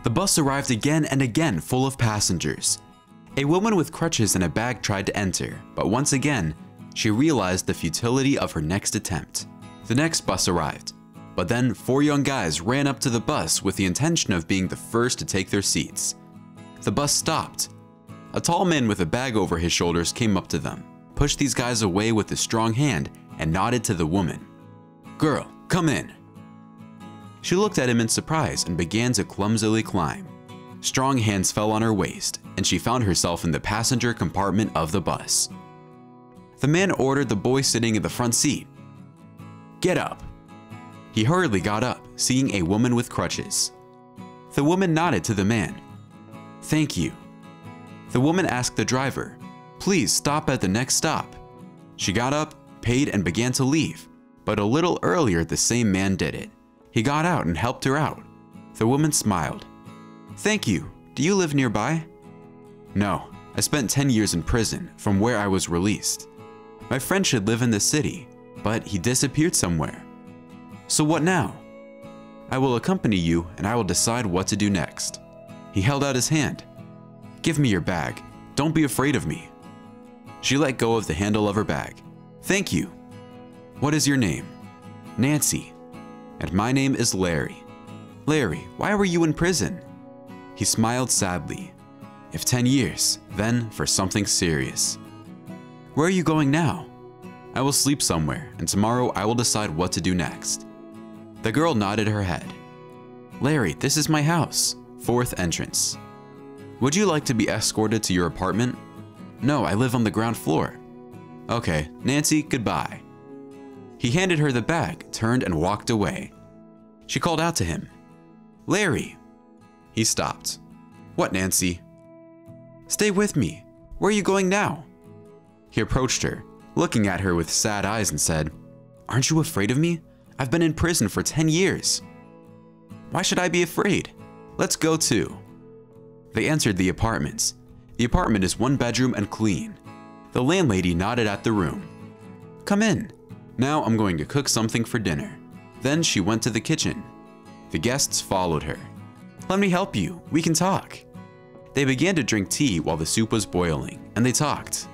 The bus arrived again and again full of passengers. A woman with crutches and a bag tried to enter, but once again, she realized the futility of her next attempt. The next bus arrived, but then 4 young guys ran up to the bus with the intention of being the first to take their seats. The bus stopped. A tall man with a bag over his shoulders came up to them, pushed these guys away with a strong hand, and nodded to the woman. "Girl, come in." She looked at him in surprise and began to clumsily climb. Strong hands fell on her waist, and she found herself in the passenger compartment of the bus. The man ordered the boy sitting in the front seat, "Get up." He hurriedly got up, seeing a woman with crutches. The woman nodded to the man. "Thank you." The woman asked the driver, "Please stop at the next stop." She got up, paid, and began to leave, but a little earlier the same man did it. He got out and helped her out. The woman smiled. "Thank you. Do you live nearby?" "No, I spent 10 years in prison from where I was released. My friend should live in the city, but he disappeared somewhere. So what now?" "I will accompany you and I will decide what to do next." He held out his hand. "Give me your bag. Don't be afraid of me." She let go of the handle of her bag. "Thank you." "What is your name?" "Nancy." "And my name is Larry." "Larry, why were you in prison?" He smiled sadly. "If 10 years, then for something serious." "Where are you going now?" "I will sleep somewhere, and tomorrow I will decide what to do next." The girl nodded her head. "Larry, this is my house. 4th entrance." "Would you like to be escorted to your apartment?" "No, I live on the ground floor." "Okay, Nancy, goodbye." He handed her the bag, turned and walked away. She called out to him, "Larry." He stopped. "What, Nancy?" "Stay with me. Where are you going now?" He approached her, looking at her with sad eyes and said, "Aren't you afraid of me? I've been in prison for 10 years. "Why should I be afraid? Let's go too." They entered the apartments. The apartment is 1 bedroom and clean. The landlady nodded at the room. "Come in. Now I'm going to cook something for dinner." Then she went to the kitchen. The guests followed her. "Let me help you. We can talk." They began to drink tea while the soup was boiling, and they talked.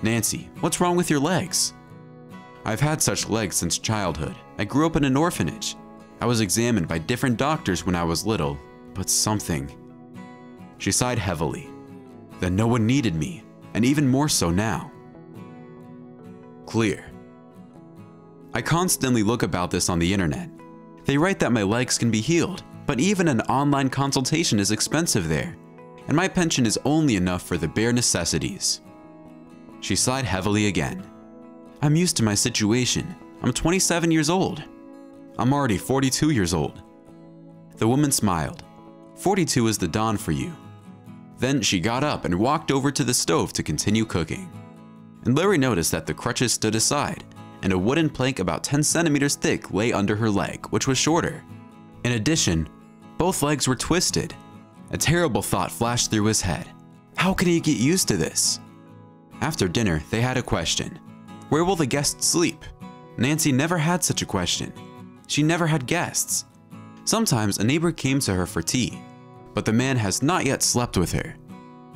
"Nancy, what's wrong with your legs?" "I've had such legs since childhood. I grew up in an orphanage. I was examined by different doctors when I was little, but something." She sighed heavily. "Then no one needed me, and even more so now." Clear. I constantly look about this on the internet. They write that my legs can be healed, but even an online consultation is expensive there, and my pension is only enough for the bare necessities. She sighed heavily again. "I'm used to my situation. I'm 27 years old. I'm already 42 years old." The woman smiled. 42 is the dawn for you." Then she got up and walked over to the stove to continue cooking. And Larry noticed that the crutches stood aside, and a wooden plank about 10 centimeters thick lay under her leg, which was shorter. In addition, both legs were twisted. A terrible thought flashed through his head. How can he get used to this? After dinner, they had a question. Where will the guests sleep? Nancy never had such a question. She never had guests. Sometimes a neighbor came to her for tea, but the man has not yet slept with her.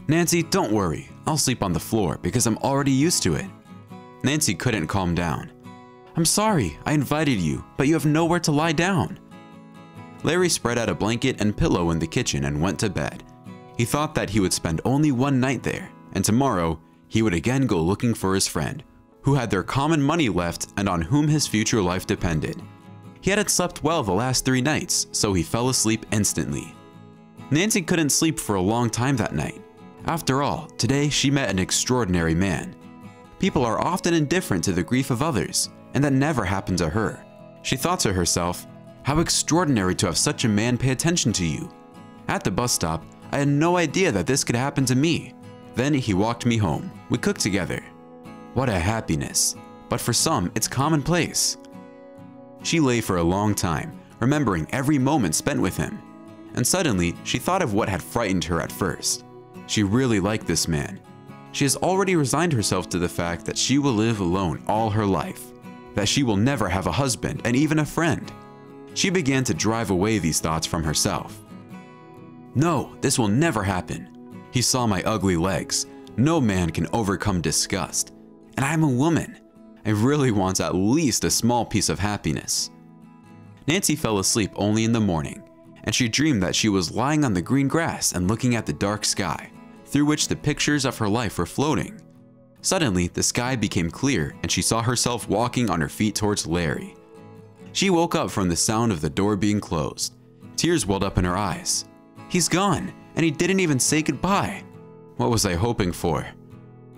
"Nancy, don't worry. I'll sleep on the floor because I'm already used to it." Nancy couldn't calm down. "I'm sorry, I invited you, but you have nowhere to lie down." Larry spread out a blanket and pillow in the kitchen and went to bed. He thought that he would spend only one night there, and tomorrow he would again go looking for his friend, who had their common money left and on whom his future life depended. He hadn't slept well the last 3 nights, so he fell asleep instantly. Nancy couldn't sleep for a long time that night. After all, today she met an extraordinary man. People are often indifferent to the grief of others, and that never happened to her. She thought to herself, how extraordinary to have such a man pay attention to you. At the bus stop, I had no idea that this could happen to me. Then he walked me home. We cooked together. What a happiness. But for some, it's commonplace. She lay for a long time, remembering every moment spent with him. And suddenly, she thought of what had frightened her at first. She really liked this man. She has already resigned herself to the fact that she will live alone all her life, that she will never have a husband and even a friend. She began to drive away these thoughts from herself. No, this will never happen. He saw my ugly legs. No man can overcome disgust. And I'm a woman. I really want at least a small piece of happiness. Nancy fell asleep only in the morning, and she dreamed that she was lying on the green grass and looking at the dark sky, through which the pictures of her life were floating. Suddenly, the sky became clear and she saw herself walking on her feet towards Larry. She woke up from the sound of the door being closed. Tears welled up in her eyes. He's gone, and he didn't even say goodbye. What was I hoping for?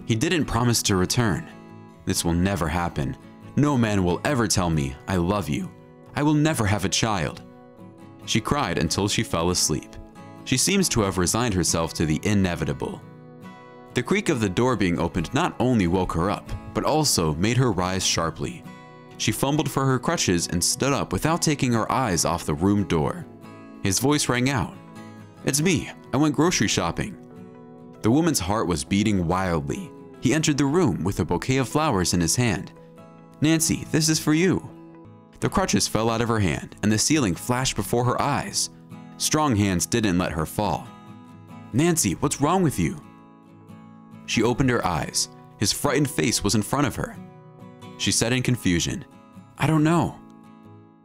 He didn't promise to return. This will never happen. No man will ever tell me, I love you. I will never have a child. She cried until she fell asleep. She seems to have resigned herself to the inevitable. The creak of the door being opened not only woke her up, but also made her rise sharply. She fumbled for her crutches and stood up without taking her eyes off the room door. His voice rang out. It's me. I went grocery shopping. The woman's heart was beating wildly. He entered the room with a bouquet of flowers in his hand. Nancy, this is for you. The crutches fell out of her hand and the ceiling flashed before her eyes. Strong hands didn't let her fall. Nancy, what's wrong with you? She opened her eyes. His frightened face was in front of her. She said in confusion, I don't know.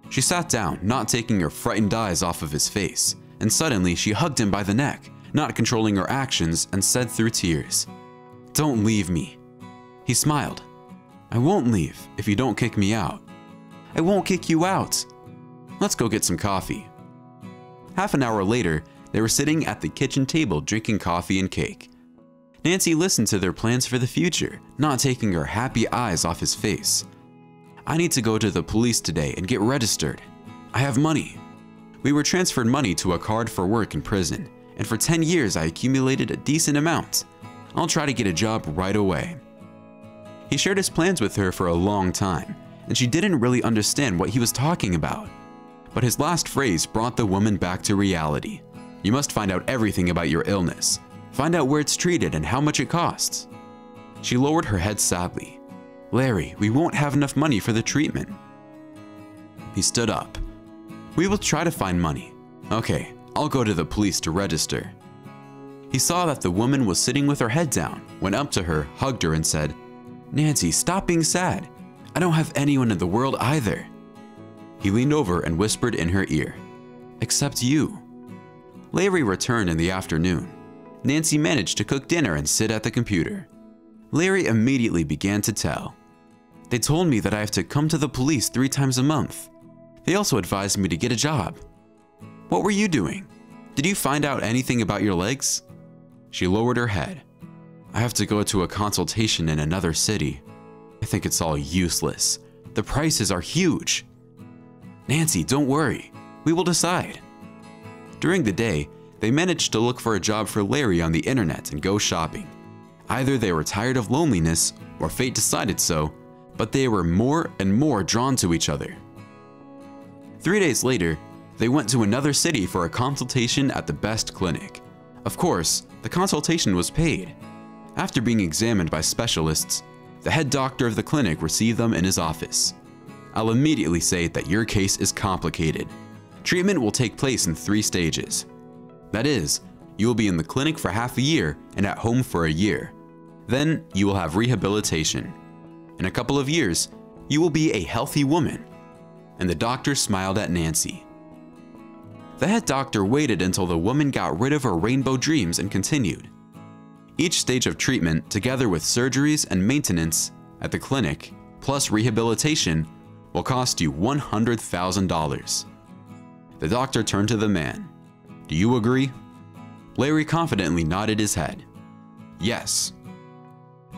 She sat down, not taking her frightened eyes off of his face, and suddenly she hugged him by the neck, not controlling her actions, and said through tears, Don't leave me. He smiled. I won't leave if you don't kick me out. I won't kick you out. Let's go get some coffee. Half an hour later, they were sitting at the kitchen table drinking coffee and cake. Nancy listened to their plans for the future, not taking her happy eyes off his face. I need to go to the police today and get registered. I have money. We were transferred money to a card for work in prison, and for 10 years I accumulated a decent amount. I'll try to get a job right away. He shared his plans with her for a long time, and she didn't really understand what he was talking about. But his last phrase brought the woman back to reality. You must find out everything about your illness. Find out where it's treated and how much it costs. She lowered her head sadly. Larry, we won't have enough money for the treatment. He stood up. We will try to find money. Okay, I'll go to the police to register. He saw that the woman was sitting with her head down, went up to her, hugged her and said, Nancy, stop being sad. I don't have anyone in the world either. He leaned over and whispered in her ear, Except you. Larry returned in the afternoon. Nancy managed to cook dinner and sit at the computer. Larry immediately began to tell. They told me that I have to come to the police 3 times a month. They also advised me to get a job. What were you doing? Did you find out anything about your legs? She lowered her head. I have to go to a consultation in another city. I think it's all useless. The prices are huge. Nancy, don't worry. We will decide. During the day, they managed to look for a job for Larry on the internet and go shopping. Either they were tired of loneliness or fate decided so, but they were more and more drawn to each other. 3 days later, they went to another city for a consultation at the best clinic. Of course, the consultation was paid. After being examined by specialists, the head doctor of the clinic received them in his office. I'll immediately say that your case is complicated. Treatment will take place in 3 stages. That is, you will be in the clinic for half a year and at home for a year. Then you will have rehabilitation. In a couple of years, you will be a healthy woman. And the doctor smiled at Nancy. The head doctor waited until the woman got rid of her rainbow dreams and continued. Each stage of treatment, together with surgeries and maintenance at the clinic, plus rehabilitation, will cost you $100,000. The doctor turned to the man. Do you agree? Larry confidently nodded his head. Yes.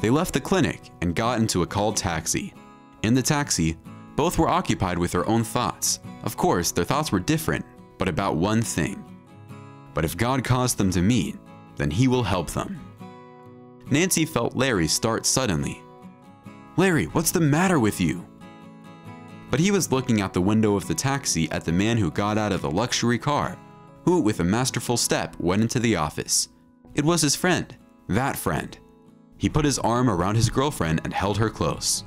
They left the clinic and got into a called taxi. In the taxi, both were occupied with their own thoughts. Of course, their thoughts were different, but about one thing. But if God caused them to meet, then He will help them. Nancy felt Larry start suddenly. Larry, what's the matter with you? But he was looking out the window of the taxi at the man who got out of the luxury car, who, with a masterful step, went into the office. It was his friend, that friend. He put his arm around his girlfriend and held her close.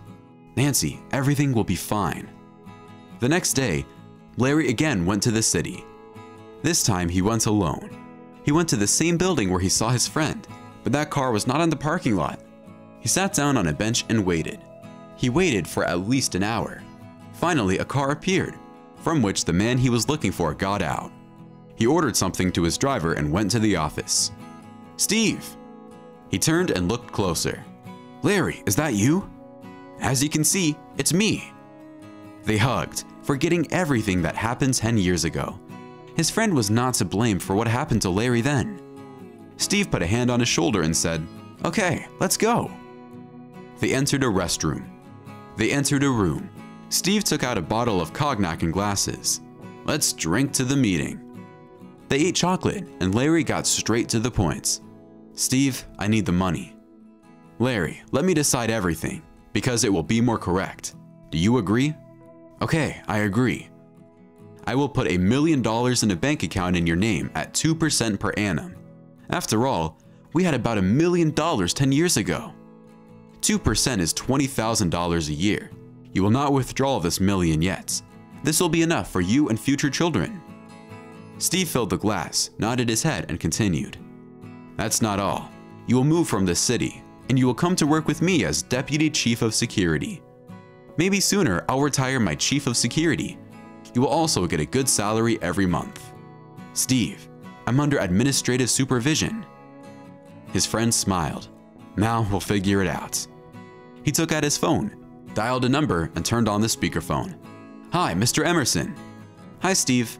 Nancy, everything will be fine. The next day, Larry again went to the city. This time he went alone. He went to the same building where he saw his friend, but that car was not in the parking lot. He sat down on a bench and waited. He waited for at least an hour. Finally, a car appeared, from which the man he was looking for got out. He ordered something to his driver and went to the office. "Steve!" He turned and looked closer. "Larry, is that you?" "As you can see, it's me." They hugged, forgetting everything that happened 10 years ago. His friend was not to blame for what happened to Larry then. Steve put a hand on his shoulder and said, "Okay, let's go." They entered a restroom. They entered a room. Steve took out a bottle of cognac and glasses. "Let's drink to the meeting." They ate chocolate, and Larry got straight to the point. "Steve, I need the money." "Larry, let me decide everything, because it will be more correct. Do you agree?" "Okay, I agree. I will put $1 million in a bank account in your name at 2% per annum. After all, we had about $1 million 10 years ago. 2% is $20,000 a year. You will not withdraw this million yet. This will be enough for you and future children." Steve filled the glass, nodded his head, and continued. "That's not all. You will move from this city, and you will come to work with me as Deputy Chief of Security. Maybe sooner I'll retire my Chief of Security. You will also get a good salary every month." "Steve, I'm under administrative supervision." His friend smiled. "Now we'll figure it out." He took out his phone, dialed a number, and turned on the speakerphone. "Hi, Mr. Emerson." "Hi, Steve."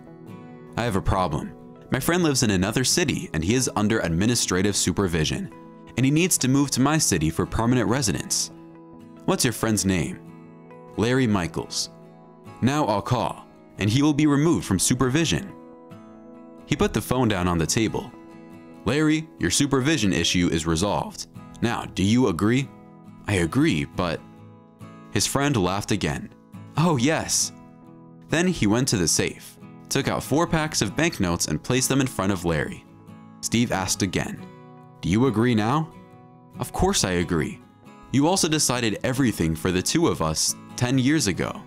"I have a problem. My friend lives in another city and he is under administrative supervision, and he needs to move to my city for permanent residence." "What's your friend's name?" "Larry Michaels." "Now I'll call, and he will be removed from supervision." He put the phone down on the table. "Larry, your supervision issue is resolved. Now, do you agree?" "I agree, but..." His friend laughed again. "Oh, yes." Then he went to the safe, took out 4 packs of banknotes and placed them in front of Larry. Steve asked again, "Do you agree now?" "Of course I agree. You also decided everything for the two of us 10 years ago."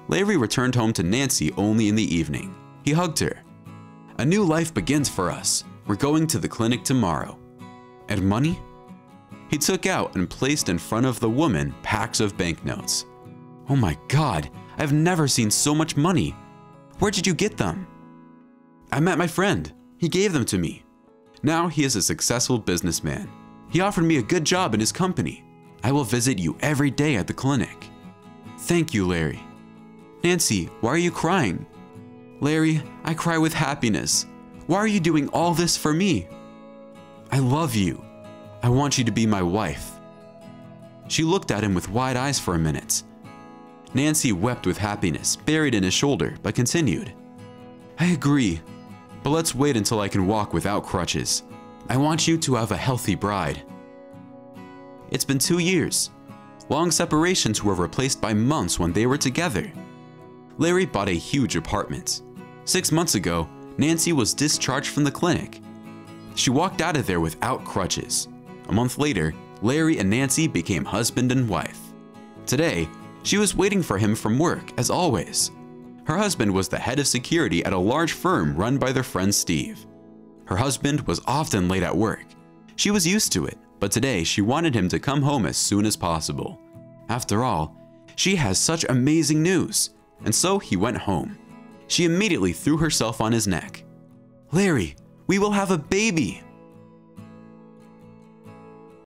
Larry returned home to Nancy only in the evening. He hugged her. "A new life begins for us. We're going to the clinic tomorrow." "And money?" He took out and placed in front of the woman packs of banknotes. "Oh my God, I've never seen so much money. Where did you get them?" "I met my friend. He gave them to me. Now he is a successful businessman. He offered me a good job in his company. I will visit you every day at the clinic." "Thank you, Larry." "Nancy, why are you crying?" "Larry, I cry with happiness. Why are you doing all this for me?" "I love you. I want you to be my wife." She looked at him with wide eyes for a minute. Nancy wept with happiness buried in his shoulder, but continued. "I agree, but let's wait until I can walk without crutches. I want you to have a healthy bride." It's been 2 years. Long separations were replaced by months when they were together. Larry bought a huge apartment. 6 months ago, Nancy was discharged from the clinic. She walked out of there without crutches. A month later, Larry and Nancy became husband and wife. Today, she was waiting for him from work, as always. Her husband was the head of security at a large firm run by their friend Steve. Her husband was often late at work. She was used to it, but today she wanted him to come home as soon as possible. After all, she has such amazing news, and so he went home. She immediately threw herself on his neck. "Larry, we will have a baby!"